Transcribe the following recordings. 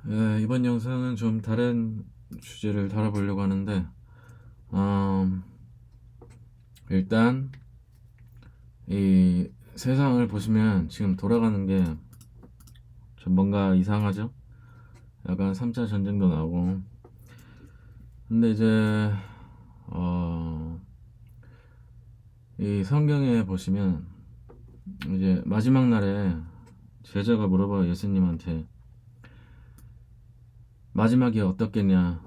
이번 영상은 좀 다른 주제를 다뤄보려고 하는데, 어, 일단 이 세상을 보시면 지금 돌아가는 게 좀 뭔가 이상하죠? 약간 3차 전쟁도 나고. 근데 이제 이 성경에 보시면 이제 마지막 날에 제자가 물어봐요, 예수님한테. 마지막이 어떻겠냐,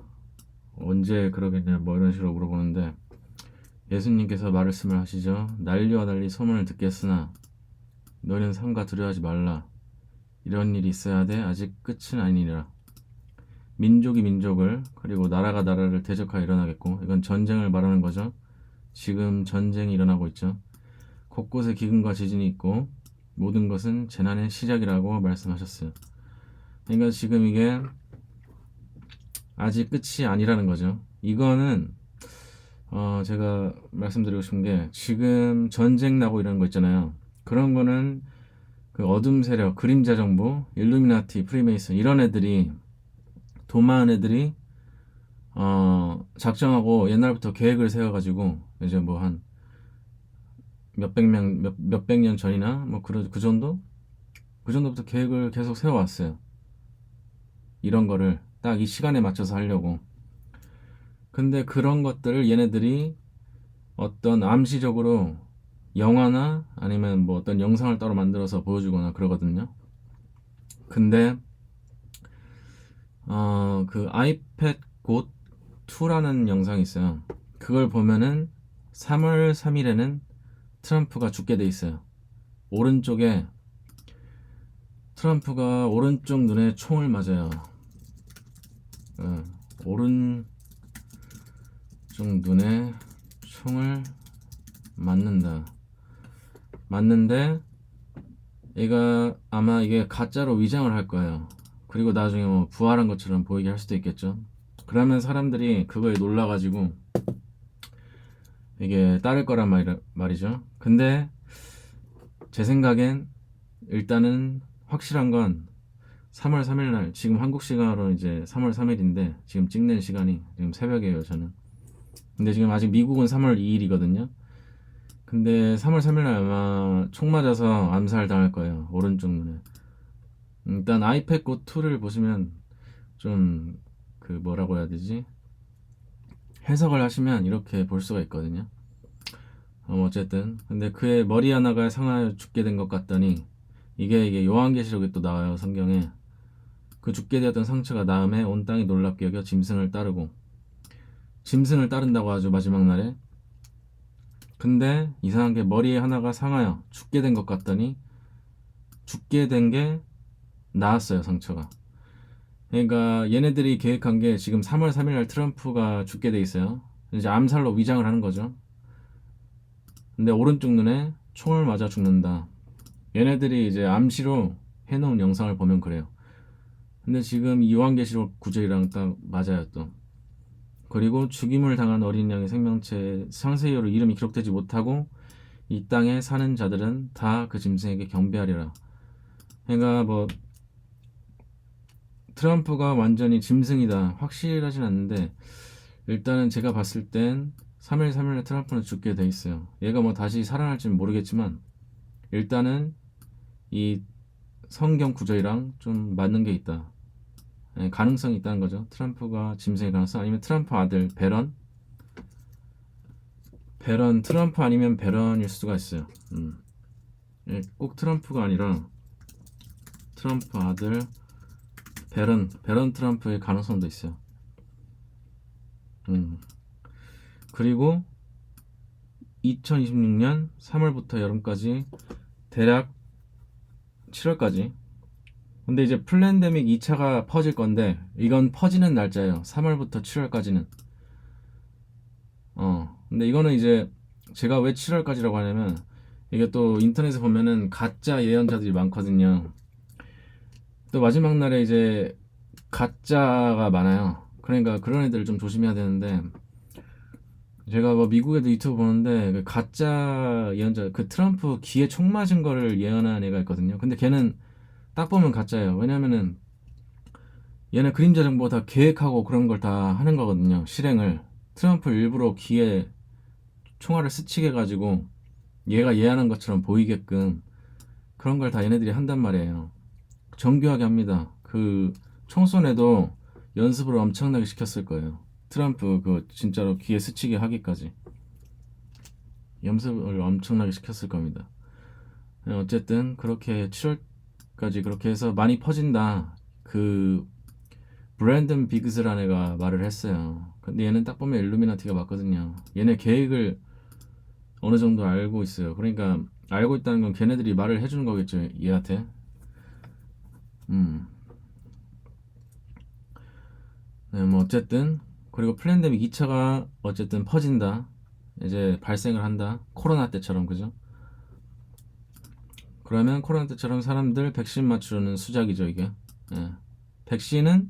언제 그러겠냐, 뭐 이런 식으로 물어보는데, 예수님께서 말씀을 하시죠. 난리와 달리 소문을 듣겠으나 너는 삼가 두려워하지 말라. 이런 일이 있어야 돼. 아직 끝은 아니니라. 민족이 민족을, 그리고 나라가 나라를 대적하여 일어나겠고, 이건 전쟁을 말하는 거죠. 지금 전쟁이 일어나고 있죠. 곳곳에 기근과 지진이 있고 모든 것은 재난의 시작이라고 말씀하셨어요. 그러니까 지금 이게 아직 끝이 아니라는 거죠. 이거는 제가 말씀드리고 싶은 게, 지금 전쟁 나고 이런 거 있잖아요. 그런 거는 그 어둠 세력, 그림자 정부, 일루미나티, 프리메이슨 이런 애들이, 도마은 애들이 작정하고 옛날부터 계획을 세워가지고, 이제 뭐 한 몇백 년 전이나 뭐 그 정도? 그 정도부터 계획을 계속 세워왔어요. 이런 거를 딱 이 시간에 맞춰서 하려고. 근데 그런 것들을 얘네들이 어떤 암시적으로 영화나 아니면 뭐 어떤 영상을 따로 만들어서 보여주거나 그러거든요. 근데 그 아이패드 곧 2라는 영상이 있어요. 그걸 보면은 3월 3일에는 트럼프가 죽게 돼 있어요. 오른쪽에 트럼프가 오른쪽 눈에 총을 맞아요. 예, 오른쪽 눈에 총을 맞는다. 맞는데 얘가 아마 이게 가짜로 위장을 할 거예요. 그리고 나중에 뭐 부활한 것처럼 보이게 할 수도 있겠죠. 그러면 사람들이 그거에 놀라가지고 이게 따를 거란 말이죠. 근데 제 생각엔 일단은 확실한 건 3월 3일 날, 지금 한국 시간으로 이제 3월 3일인데 지금 찍는 시간이 지금 새벽이에요, 저는. 근데 지금 아직 미국은 3월 2일이거든요. 근데 3월 3일 날 아마 총 맞아서 암살 당할 거예요, 오른쪽 눈에. 일단 아이패드 고 2를 보시면 좀 그 뭐라고 해야 되지? 해석을 하시면 이렇게 볼 수가 있거든요. 어쨌든 근데 그의 머리 하나가 상하여 죽게 된 것 같더니, 이게 요한계시록에 또 나와요, 성경에. 그 죽게 되었던 상처가 나음에 온 땅이 놀랍게 여겨 짐승을 따르고, 짐승을 따른다고 하죠, 마지막 날에. 근데 이상한 게 머리에 하나가 상하여 죽게 된 것 같더니 죽게 된 게 나았어요, 상처가. 그러니까 얘네들이 계획한 게 지금 3월 3일 날 트럼프가 죽게 돼 있어요. 이제 암살로 위장을 하는 거죠. 근데 오른쪽 눈에 총을 맞아 죽는다. 얘네들이 이제 암시로 해놓은 영상을 보면 그래요. 근데 지금 요한계시록 구절이랑 딱 맞아요, 또. 그리고 죽임을 당한 어린 양의 생명체 상세히로 이름이 기록되지 못하고 이 땅에 사는 자들은 다 그 짐승에게 경배하리라. 그러니까 뭐 트럼프가 완전히 짐승이다 확실하진 않는데, 일단은 제가 봤을 땐 3일 3일에 트럼프는 죽게 돼 있어요. 얘가 뭐 다시 살아날지는 모르겠지만 일단은 이 성경 구절이랑 좀 맞는 게 있다. 가능성이 있다는 거죠. 트럼프가 짐승의 가능성, 아니면 트럼프 아들 베런 트럼프 아니면 베런일 수가 있어요. 꼭 트럼프가 아니라 트럼프 아들 베런 트럼프의 가능성도 있어요. 그리고 2026년 3월부터 여름까지, 대략 7월까지. 근데 이제 플랜데믹 2차가 퍼질 건데 이건 퍼지는 날짜예요. 3월부터 7월까지는. 근데 이거는 이제 제가 왜 7월까지라고 하냐면, 이게 또 인터넷에 보면은 가짜 예언자들이 많거든요. 또 마지막 날에 이제 가짜가 많아요. 그러니까 그런 애들을 좀 조심해야 되는데, 제가 뭐 미국에도 유튜브 보는데 그 가짜 예언자, 그 트럼프 귀에 총 맞은 거를 예언한 애가 있거든요. 근데 걔는 딱 보면 가짜예요. 왜냐면은 얘네 그림자 정보 다 계획하고 그런 걸 다 하는 거거든요. 실행을. 트럼프 일부러 귀에 총알을 스치게 가지고 얘가 얘 하는 것처럼 보이게끔 그런 걸 다 얘네들이 한단 말이에요. 정교하게 합니다. 그 총선에도 연습을 엄청나게 시켰을 거예요. 트럼프 그 진짜로 귀에 스치게 하기까지 연습을 엄청나게 시켰을 겁니다. 어쨌든 그렇게 7월까지 그렇게 해서 많이 퍼진다. 그 브랜든 비그스라는 애가 말을 했어요. 근데 얘는 딱 보면 일루미나티가 맞거든요. 얘네 계획을 어느 정도 알고 있어요. 그러니까 알고 있다는 건 걔네들이 말을 해주는 거겠죠, 얘한테. 음. 네, 뭐 어쨌든 그리고 플랜데믹 2차가 어쨌든 퍼진다. 이제 발생을 한다. 코로나 때처럼 그죠? 그러면 코로나 때처럼 사람들 백신 맞추려는 수작이죠, 이게. 예. 백신은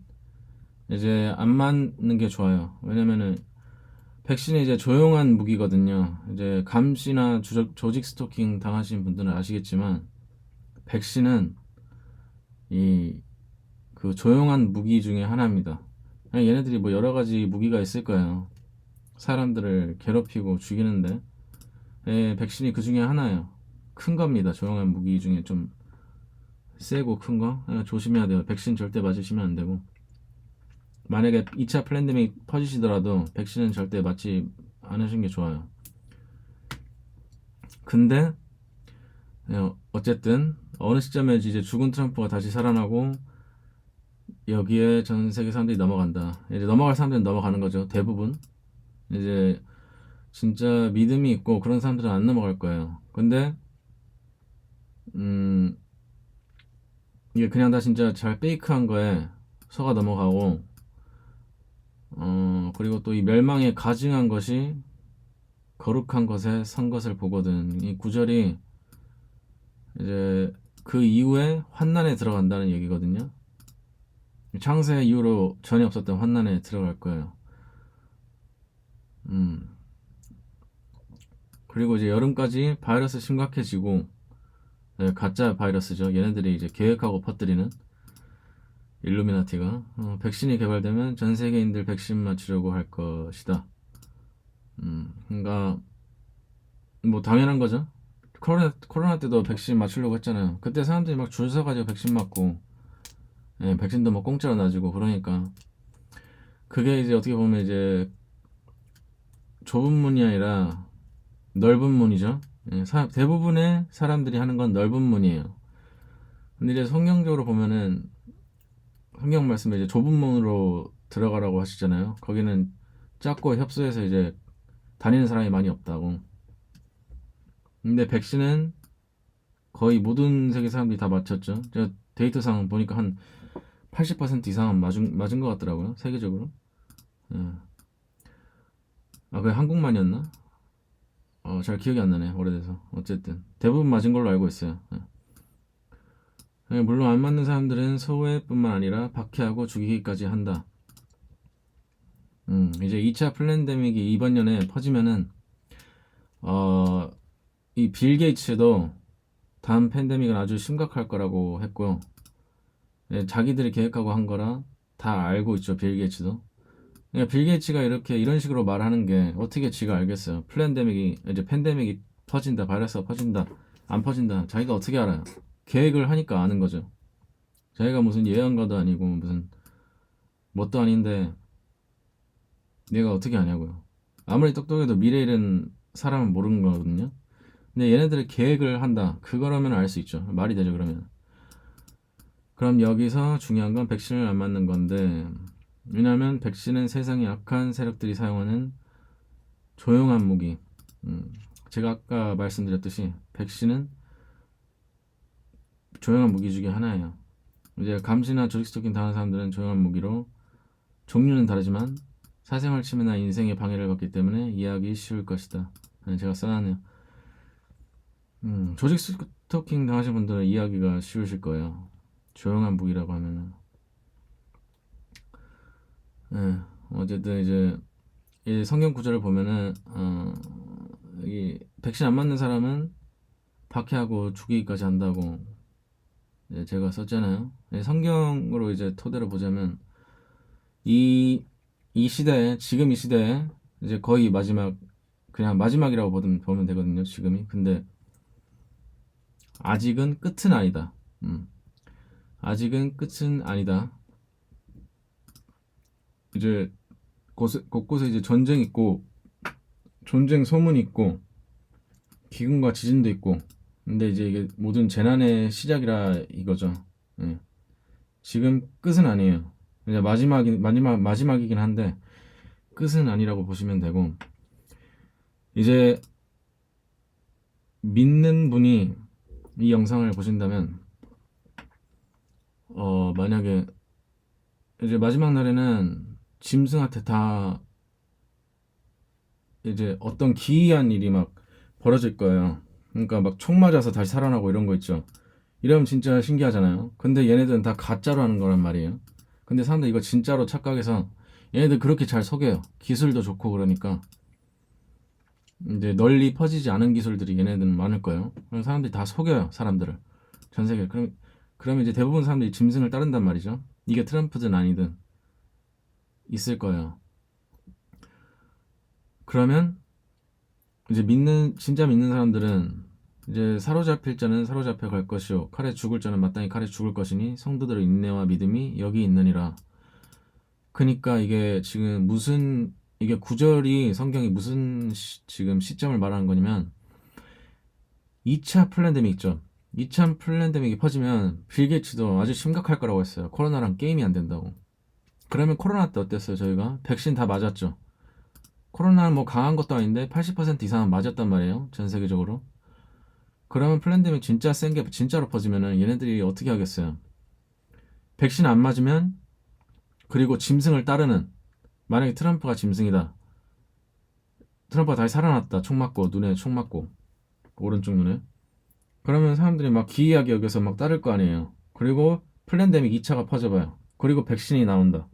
이제 안 맞는 게 좋아요. 왜냐면은 백신이 이제 조용한 무기거든요. 이제 감시나 조직 스토킹 당하신 분들은 아시겠지만 백신은 이 그 조용한 무기 중에 하나입니다. 그냥 얘네들이 뭐 여러 가지 무기가 있을 거예요. 사람들을 괴롭히고 죽이는데 예, 백신이 그 중에 하나예요. 큰 겁니다. 조용한 무기 중에 좀 세고 큰 거. 조심해야 돼요. 백신 절대 맞으시면 안 되고. 만약에 2차 플랜데믹 퍼지시더라도 백신은 절대 맞지 않으시는 게 좋아요. 근데 어쨌든 어느 시점에 이제 죽은 트럼프가 다시 살아나고 여기에 전 세계 사람들이 넘어간다. 이제 넘어갈 사람들은 넘어가는 거죠. 대부분. 이제 진짜 믿음이 있고 그런 사람들은 안 넘어갈 거예요. 근데 음 이게 그냥 다 진짜 잘 페이크한 거에 속아 넘어가고 그리고 또 이 멸망에 가증한 것이 거룩한 것에 선 것을 보거든. 이 구절이 이제 그 이후에 환난에 들어간다는 얘기거든요. 창세 이후로 전혀 없었던 환난에 들어갈 거예요. 음. 그리고 이제 여름까지 바이러스 심각해지고 네, 가짜 바이러스죠. 얘네들이 이제 계획하고 퍼뜨리는 일루미나티가 백신이 개발되면 전 세계인들 백신 맞추려고 할 것이다. 그러니까 뭐 당연한 거죠. 코로나 때도 백신 맞추려고 했잖아요. 그때 사람들이 막 줄 서가지고 백신 맞고 예, 백신도 뭐 공짜로 놔주고 그러니까 그게 이제 어떻게 보면 이제 좁은 문이 아니라 넓은 문이죠. 예, 대부분의 사람들이 하는 건 넓은 문이에요. 근데 이제 성경적으로 보면은 성경 말씀에 이제 좁은 문으로 들어가라고 하시잖아요. 거기는 작고 협소해서 이제 다니는 사람이 많이 없다고. 근데 백신은 거의 모든 세계 사람들이 다 맞췄죠. 제가 데이터상 보니까 한 80% 이상은 맞은 것 같더라고요. 세계적으로. 예. 아, 그게 한국만이었나? 잘 기억이 안 나네. 오래돼서. 어쨌든. 대부분 맞은 걸로 알고 있어요. 예. 예, 물론 안 맞는 사람들은 소외뿐만 아니라 박해하고 죽이기까지 한다. 이제 2차 플랜데믹이 이번 년에 퍼지면은, 어, 이 빌 게이츠도 다음 팬데믹은 아주 심각할 거라고 했고요. 예, 자기들이 계획하고 한 거라 다 알고 있죠. 빌 게이츠도. 그러니까 빌 게이츠가 이렇게 이런 식으로 말하는 게 어떻게 지가 알겠어요. 플랜데믹이 이제 팬데믹이 퍼진다, 바이러스가 퍼진다, 안 퍼진다. 자기가 어떻게 알아요? 계획을 하니까 아는 거죠. 자기가 무슨 예언가도 아니고 무슨 뭣도 아닌데 내가 어떻게 아냐고요. 아무리 똑똑해도 미래 일은 사람은 모르는 거거든요. 근데 얘네들이 계획을 한다. 그거라면 알 수 있죠. 말이 되죠, 그러면. 그럼 여기서 중요한 건 백신을 안 맞는 건데, 왜냐하면 백신은 세상에 악한 세력들이 사용하는 조용한 무기. 제가 아까 말씀드렸듯이 백신은 조용한 무기 중에 하나예요. 이제 감시나 조직 스토킹 당하는 사람들은 조용한 무기로 종류는 다르지만 사생활 침해나 인생에 방해를 받기 때문에 이해하기 쉬울 것이다. 제가 써놨네요. 조직 스토킹 당하신 분들은 이해하기가 쉬우실 거예요. 조용한 무기라고 하면은. 예, 어쨌든 이제 이 성경 구절을 보면은 이 백신 안 맞는 사람은 박해하고 죽이기까지 한다고 제가 썼잖아요. 성경으로 이제 토대로 보자면 이 시대에, 지금 이 시대에 이제 거의 마지막, 그냥 마지막이라고 보면 되거든요, 지금이. 근데 아직은 끝은 아니다. 아직은 끝은 아니다. 이제 곳곳에 이제 전쟁 있고, 전쟁 소문 있고, 기근과 지진도 있고, 근데 이제 이게 모든 재난의 시작이라 이거죠. 예. 지금 끝은 아니에요. 이제 마지막이긴 한데, 끝은 아니라고 보시면 되고, 이제 믿는 분이 이 영상을 보신다면, 만약에 이제 마지막 날에는 짐승한테 다 이제 어떤 기이한 일이 막 벌어질 거예요. 그러니까 막 총 맞아서 다시 살아나고 이런 거 있죠. 이러면 진짜 신기하잖아요. 근데 얘네들은 다 가짜로 하는 거란 말이에요. 근데 사람들 이거 진짜로 착각해서 얘네들 그렇게 잘 속여요. 기술도 좋고 그러니까 이제 널리 퍼지지 않은 기술들이 얘네들은 많을 거예요. 그래서 사람들이 다 속여요. 사람들을 전 세계. 그러면 이제 대부분 사람들이 짐승을 따른단 말이죠. 이게 트럼프든 아니든 있을 거예요. 그러면 이제 진짜 믿는 사람들은 이제 사로잡힐 자는 사로잡혀 갈 것이요 칼에 죽을 자는 마땅히 칼에 죽을 것이니 성도들의 인내와 믿음이 여기 있느니라. 그러니까 이게 지금 이게 구절이 성경이 무슨 지금 시점을 말하는 거냐면 2차 플랜데믹 있죠. 2차 플랜데믹이 퍼지면 빌 게이츠도 아주 심각할 거라고 했어요. 코로나랑 게임이 안 된다고. 그러면 코로나 때 어땠어요? 저희가 백신 다 맞았죠. 코로나는 뭐 강한 것도 아닌데 80% 이상은 맞았단 말이에요. 전 세계적으로. 그러면 플랜데믹 진짜 센 게 진짜로 퍼지면은 얘네들이 어떻게 하겠어요? 백신 안 맞으면 그리고 짐승을 따르는 만약에 트럼프가 짐승이다. 트럼프가 다시 살아났다. 총 맞고 눈에 총 맞고 오른쪽 눈에. 그러면 사람들이 막 기이하게 여겨서 막 따를 거 아니에요. 그리고 플랜데믹 2차가 퍼져봐요. 그리고 백신이 나온다.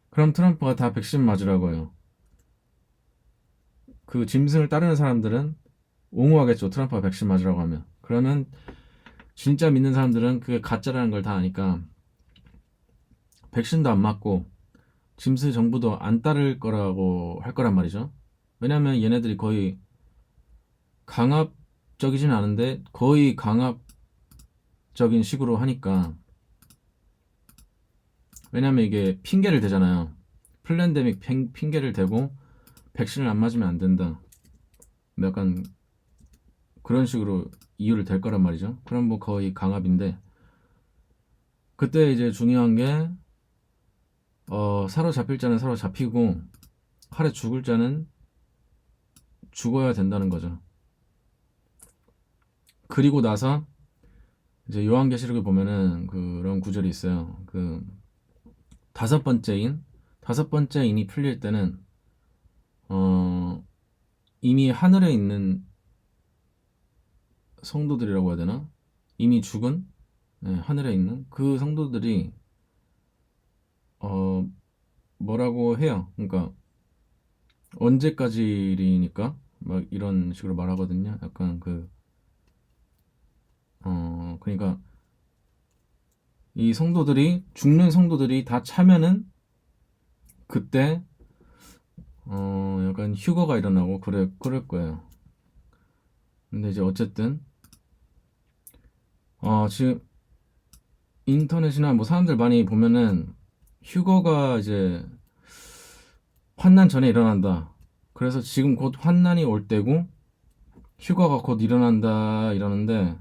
그럼 트럼프가 다 백신 맞으라고 해요. 그 짐승을 따르는 사람들은 옹호하겠죠. 트럼프가 백신 맞으라고 하면. 그러면 진짜 믿는 사람들은 그게 가짜라는 걸 다 아니까 백신도 안 맞고 짐스 정부도 안 따를 거라고 할 거란 말이죠. 왜냐면 얘네들이 거의 강압적이진 않은데 거의 강압적인 식으로 하니까. 왜냐면 이게 핑계를 대잖아요. 플랜데믹 핑계를 대고 백신을 안 맞으면 안 된다. 약간 그런 식으로 이유를 댈 거란 말이죠. 그럼 뭐 거의 강압인데 그때 이제 중요한 게 사로잡힐 자는 사로잡히고 칼에 죽을 자는 죽어야 된다는 거죠. 그리고 나서 이제 요한계시록에 보면은 그런 구절이 있어요. 그 다섯 번째 인이 풀릴 때는 어 이미 하늘에 있는 성도들이라고 해야 되나? 이미 죽은 네, 하늘에 있는 그 성도들이 어 뭐라고 해요. 그러니까 언제까지니까 막 이런 식으로 말하거든요. 약간 그러니까 이 죽는 성도들이 다 차면은 그때 약간 휴거가 일어나고 그럴 거예요. 근데 이제 어쨌든 지금 인터넷이나 뭐 사람들 많이 보면은 휴거가 이제 환난 전에 일어난다. 그래서 지금 곧 환난이 올 때고 휴거가 곧 일어난다 이러는데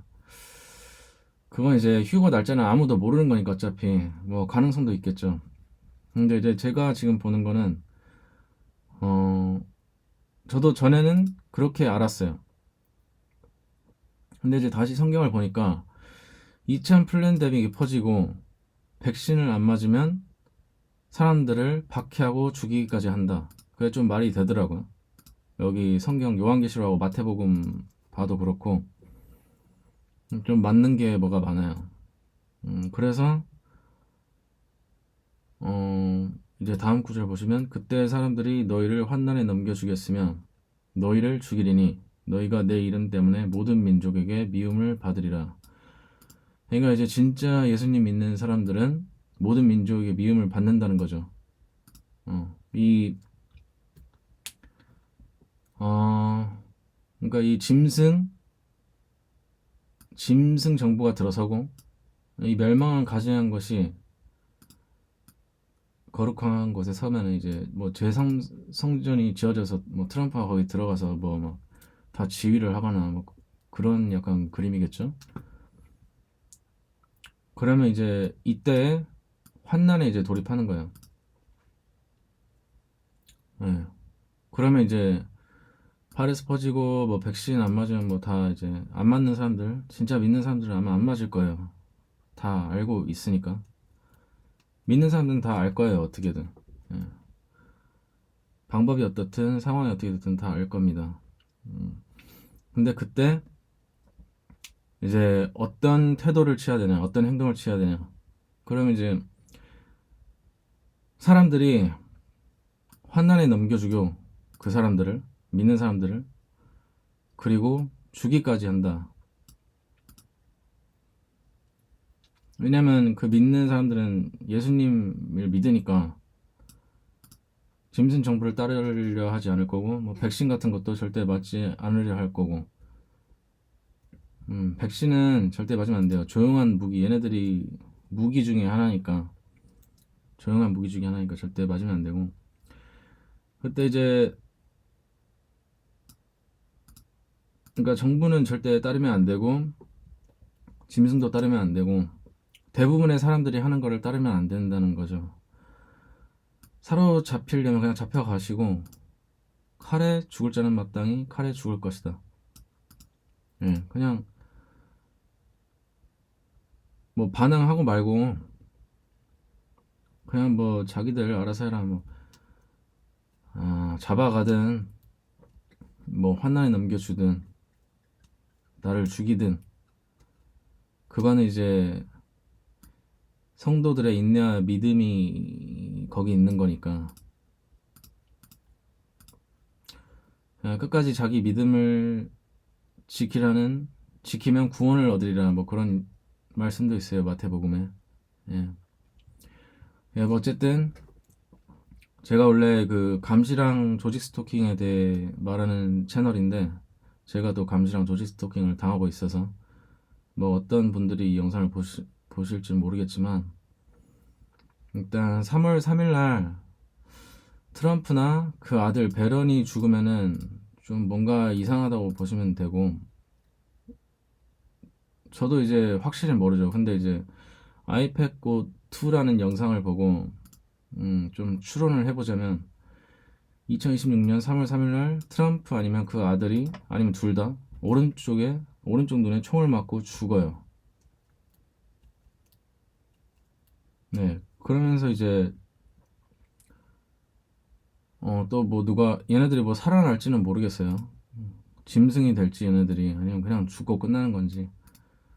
그건 이제 휴거 날짜는 아무도 모르는 거니까 어차피 뭐 가능성도 있겠죠. 근데 이제 제가 지금 보는 거는 어 저도 전에는 그렇게 알았어요. 근데 이제 다시 성경을 보니까 2차 플랜데믹이 퍼지고 백신을 안 맞으면 사람들을 박해하고 죽이기까지 한다. 그게 좀 말이 되더라고요. 여기 성경 요한계시록하고 마태복음 봐도 그렇고 좀 맞는 게 뭐가 많아요. 그래서 이제 다음 구절 보시면 그때 사람들이 너희를 환난에 넘겨주겠으며 너희를 죽이리니 너희가 내 이름 때문에 모든 민족에게 미움을 받으리라. 그러니까 이제 진짜 예수님 믿는 사람들은 모든 민족에게 미움을 받는다는 거죠. 이, 그러니까 이 짐승 정부가 들어서고, 이 멸망을 가증한 것이 거룩한 곳에 서면은 이제 뭐 성전이 지어져서 뭐 트럼프가 거기 들어가서 뭐 막 다 지휘를 하거나 뭐 그런 약간 그림이겠죠. 그러면 이제 이때 환난에 이제 돌입하는 거예요. 예. 그러면 이제 파리스 퍼지고 뭐 백신 안 맞으면 뭐 다 이제 안 맞는 사람들, 진짜 믿는 사람들은 아마 안 맞을 거예요. 다 알고 있으니까. 믿는 사람들은 다 알 거예요, 어떻게든. 예. 방법이 어떻든 상황이 어떻게 됐든 다 알 겁니다. 근데 그때 이제 어떤 태도를 취해야 되냐, 어떤 행동을 취해야 되냐. 그러면 이제 사람들이 환난에 넘겨주고 그 사람들을, 믿는 사람들을, 그리고 주기까지 한다. 왜냐면 그 믿는 사람들은 예수님을 믿으니까 짐승 정부를 따르려 하지 않을 거고, 뭐 백신 같은 것도 절대 맞지 않으려 할 거고. 백신은 절대 맞으면 안 돼요. 조용한 무기, 얘네들이 무기 중에 하나니까, 조용한 무기 중에 하나니까 절대 맞으면 안 되고. 그때 이제, 그러니까 정부는 절대 따르면 안 되고, 짐승도 따르면 안 되고, 대부분의 사람들이 하는 거를 따르면 안 된다는 거죠. 사로잡히려면 그냥 잡혀가시고, 칼에 죽을 자는 마땅히 칼에 죽을 것이다. 예, 그냥 뭐 반항하고 말고 그냥 뭐 자기들 알아서 해라. 뭐 잡아가든 뭐 환난에 넘겨주든 나를 죽이든, 그거는 이제 성도들의 인내와 믿음이 거기 있는 거니까 그냥 끝까지 자기 믿음을 지키면 구원을 얻으리라, 뭐 그런 말씀도 있어요, 마태복음에. 예. 예, 뭐 어쨌든 제가 원래 그 감시랑 조직 스토킹에 대해 말하는 채널인데, 제가 또 감시랑 조직 스토킹을 당하고 있어서 뭐 어떤 분들이 이 영상을 보실지 모르겠지만, 일단 3월 3일 날 트럼프나 그 아들 베런이 죽으면은 좀 뭔가 이상하다고 보시면 되고, 저도 이제 확실히 모르죠. 근데 이제 아이패드 2라는 영상을 보고 좀 추론을 해보자면, 2026년 3월 3일 날 트럼프 아니면 그 아들이 아니면 둘 다 오른쪽 눈에 총을 맞고 죽어요. 네. 그러면서 이제 또 뭐 누가 얘네들이 뭐 살아날지는 모르겠어요. 짐승이 될지 얘네들이, 아니면 그냥 죽고 끝나는 건지.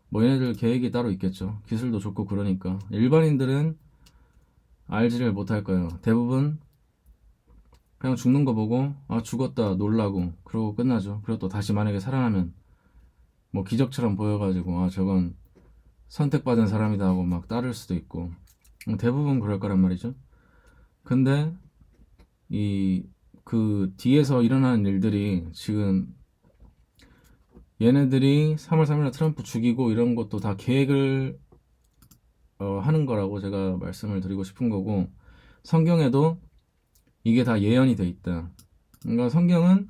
뭐 얘네들 계획이 따로 있겠죠. 기술도 좋고 그러니까. 일반인들은 알지를 못할 거예요. 대부분 그냥 죽는 거 보고 아 죽었다 놀라고 그러고 끝나죠. 그리고 또 다시 만약에 살아나면 뭐 기적처럼 보여가지고 아 저건 선택받은 사람이다 하고 막 따를 수도 있고, 대부분 그럴 거란 말이죠. 근데 이 그 뒤에서 일어나는 일들이 지금, 얘네들이 3월 3일날 트럼프 죽이고 이런 것도 다 계획을 하는 거라고 제가 말씀을 드리고 싶은 거고, 성경에도 이게 다 예언이 돼 있다. 그러니까 성경은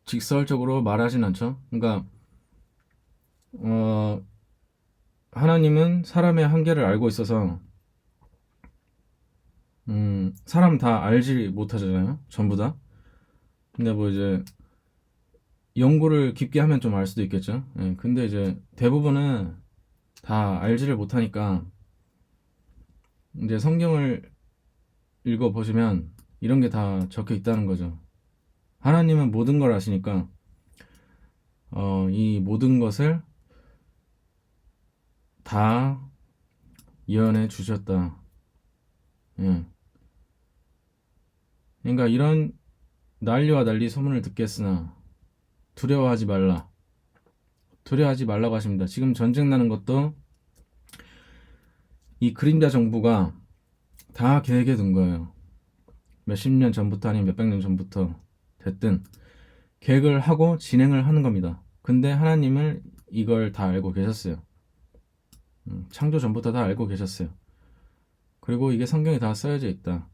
직설적으로 말하진 않죠. 그러니까 어, 하나님은 사람의 한계를 알고 있어서 사람 다 알지 못하잖아요, 전부 다. 근데 뭐 이제 연구를 깊게 하면 좀 알 수도 있겠죠. 예, 근데 이제 대부분은 다 알지를 못하니까 이제 성경을 읽어보시면 이런 게 다 적혀 있다는 거죠. 하나님은 모든 걸 아시니까 이 모든 것을 다 예언해 주셨다. 예. 그러니까 이런 난리와 난리 소문을 듣겠으나 두려워하지 말라. 두려워하지 말라고 하십니다. 지금 전쟁 나는 것도 이 그림자 정부가 다 계획에 둔 거예요. 몇십 년 전부터 아니면 몇백 년 전부터 됐든 계획을 하고 진행을 하는 겁니다. 근데 하나님을 이걸 다 알고 계셨어요. 창조 전부터 다 알고 계셨어요. 그리고 이게 성경에 다 써여져 있다.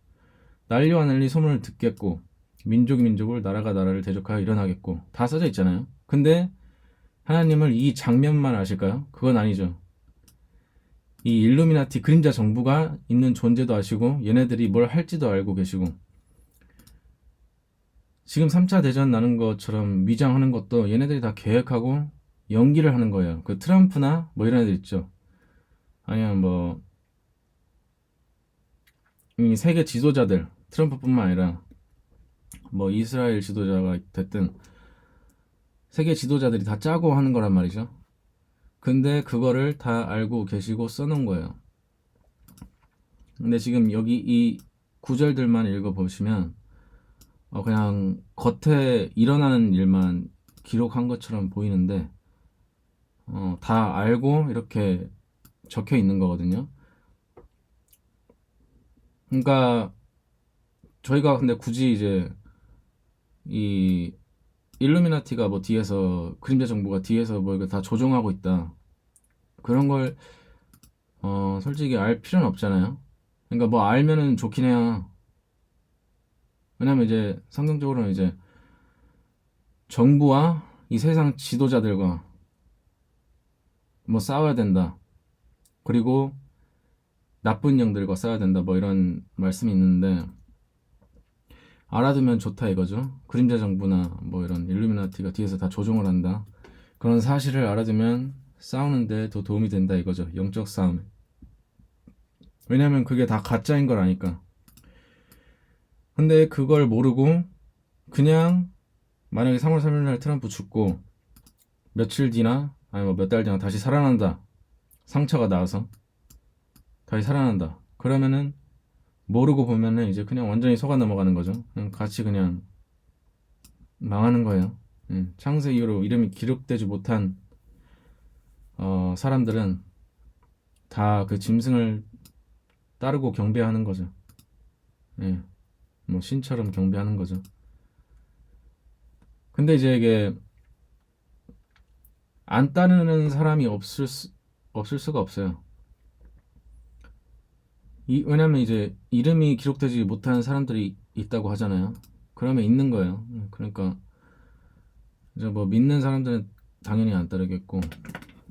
난리와 난리 소문을 듣겠고 민족이 민족을 나라가 나라를 대적하여 일어나겠고 다 써져 있잖아요. 근데 하나님을 이 장면만 아실까요? 그건 아니죠. 이 일루미나티 그림자 정부가 있는 존재도 아시고 얘네들이 뭘 할지도 알고 계시고 지금 3차 대전 나는 것처럼 위장하는 것도 얘네들이 다 계획하고 연기를 하는 거예요. 그 트럼프나 뭐 이런 애들 있죠. 아니면 뭐 이 세계 지도자들 트럼프뿐만 아니라 뭐 이스라엘 지도자가 됐든 세계 지도자들이 다 짜고 하는 거란 말이죠. 근데 그거를 다 알고 계시고 써놓은 거예요. 근데 지금 여기 이 구절들만 읽어보시면 그냥 겉에 일어나는 일만 기록한 것처럼 보이는데 다 알고 이렇게 적혀 있는 거거든요. 그러니까 저희가 근데 굳이 이제 이 일루미나티가 뭐 뒤에서 그림자 정부가 뒤에서 뭐 이거 다 조종하고 있다 그런 걸 솔직히 알 필요는 없잖아요. 그러니까 뭐 알면은 좋긴 해요. 왜냐면 이제 성경적으로는 이제 정부와 이 세상 지도자들과 뭐 싸워야 된다. 그리고 나쁜 영들과 싸워야 된다. 뭐 이런 말씀이 있는데 알아두면 좋다 이거죠. 그림자 정부나 뭐 이런 일루미나티가 뒤에서 다 조종을 한다. 그런 사실을 알아두면 싸우는데 더 도움이 된다 이거죠. 영적 싸움. 왜냐면 그게 다 가짜인 걸 아니까. 근데 그걸 모르고 그냥 만약에 3월 3일 날 트럼프 죽고 며칠 뒤나 아니 뭐 몇 달 뒤나 다시 살아난다. 상처가 나와서 다시 살아난다. 그러면은 모르고 보면은 이제 그냥 완전히 속아 넘어가는 거죠. 그냥 같이 그냥 망하는 거예요. 창세 이후로 이름이 기록되지 못한 사람들은 다 그 짐승을 따르고 경배하는 거죠. 예, 뭐 신처럼 경배하는 거죠. 근데 이제 이게 안 따르는 사람이 없을 수가 없어요. 왜냐면 이제 이름이 기록되지 못한 사람들이 있다고 하잖아요. 그러면 있는 거예요. 그러니까 이제 뭐 믿는 사람들은 당연히 안 따르겠고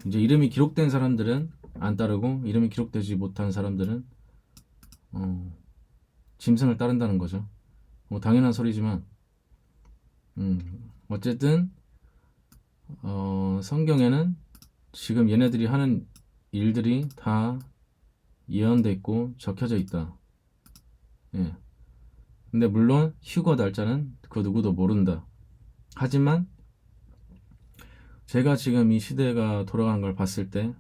이제 이름이 기록된 사람들은 안 따르고 이름이 기록되지 못한 사람들은 짐승을 따른다는 거죠. 뭐 당연한 소리지만 어쨌든 성경에는 지금 얘네들이 하는 일들이 다 예언돼 있고 적혀져 있다. 예. 근데 물론 휴거 날짜는 그 누구도 모른다. 하지만 제가 지금 이 시대가 돌아가는 걸 봤을 때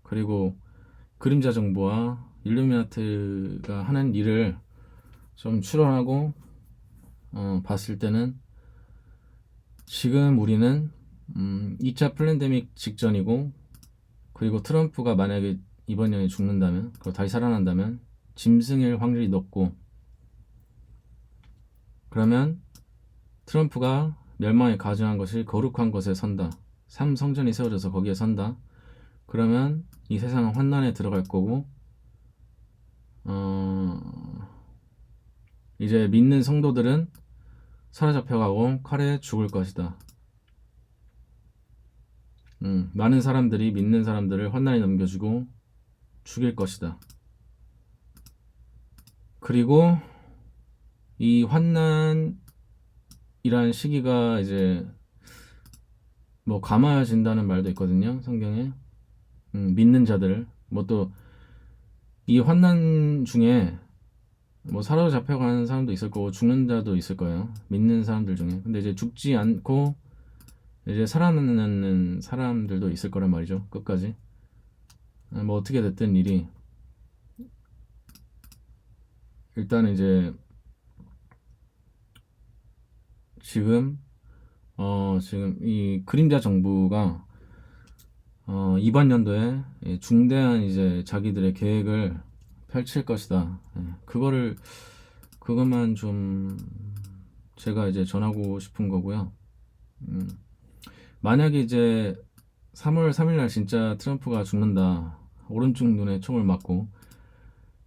그리고 그림자 정부와 일루미나트가 하는 일을 좀 추론하고 봤을 때는 지금 우리는 2차 플랜데믹 직전이고 그리고 트럼프가 만약에 이번 년에 죽는다면 그리고 다시 살아난다면 짐승일 확률이 높고 그러면 트럼프가 멸망에 가증한 것이 거룩한 것에 선다. 삼성전이 세워져서 거기에 선다. 그러면 이 세상은 환난에 들어갈 거고 이제 믿는 성도들은 사로잡혀가고 칼에 죽을 것이다. 많은 사람들이 믿는 사람들을 환난에 넘겨주고 죽일 것이다. 그리고 이 환난이란 시기가 이제 뭐 감아진다는 말도 있거든요. 성경에 믿는 자들 뭐 또 이 환난 중에 뭐 사로잡혀가는 사람도 있을 거고 죽는 자도 있을 거예요. 믿는 사람들 중에. 근데 이제 죽지 않고 이제 살아남는 사람들도 있을 거란 말이죠. 끝까지. 뭐 어떻게 됐든 일이 일단 이제 지금 지금 이 그림자 정부가 이번 연도에 중대한 이제 자기들의 계획을 펼칠 것이다. 예, 그것만 좀 제가 이제 전하고 싶은 거고요. 음, 만약에 이제 3월 3일 날 진짜 트럼프가 죽는다. 오른쪽 눈에 총을 맞고.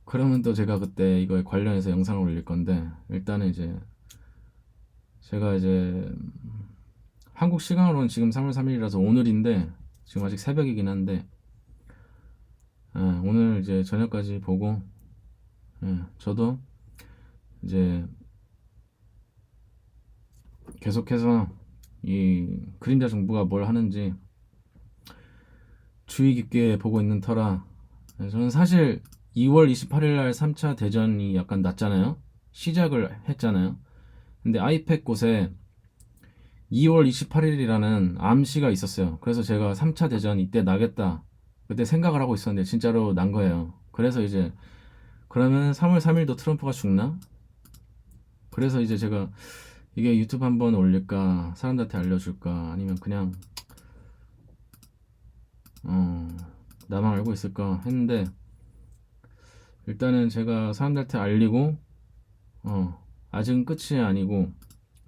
그러면 또 제가 그때 이거에 관련해서 영상을 올릴 건데, 일단은 이제 제가 이제 한국 시간으로는 지금 3월 3일이라서 오늘인데, 지금 아직 새벽이긴 한데, 오늘 이제 저녁까지 보고, 저도 이제 계속해서 이 그림자 정부가 뭘 하는지 주의 깊게 보고 있는 터라, 저는 사실 2월 28일 날 3차 대전이 약간 났잖아요. 시작을 했잖아요. 근데 아이팩 곳에 2월 28일이라는 암시가 있었어요. 그래서 제가 3차 대전 이때 나겠다. 그때 생각을 하고 있었는데 진짜로 난 거예요. 그래서 이제 그러면 3월 3일도 트럼프가 죽나? 그래서 이제 제가 이게 유튜브 한번 올릴까? 사람들한테 알려줄까? 아니면 그냥 나만 알고 있을까? 했는데 일단은 제가 사람들한테 알리고 아직은 끝이 아니고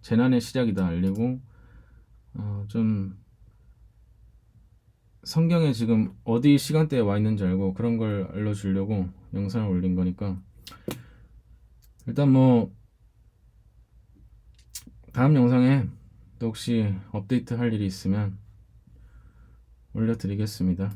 재난의 시작이다 알리고 좀 성경에 지금 어디 시간대에 와 있는지 알고 그런 걸 알려주려고 영상을 올린 거니까 일단 뭐 다음 영상에 또 혹시 업데이트 할 일이 있으면 올려드리겠습니다.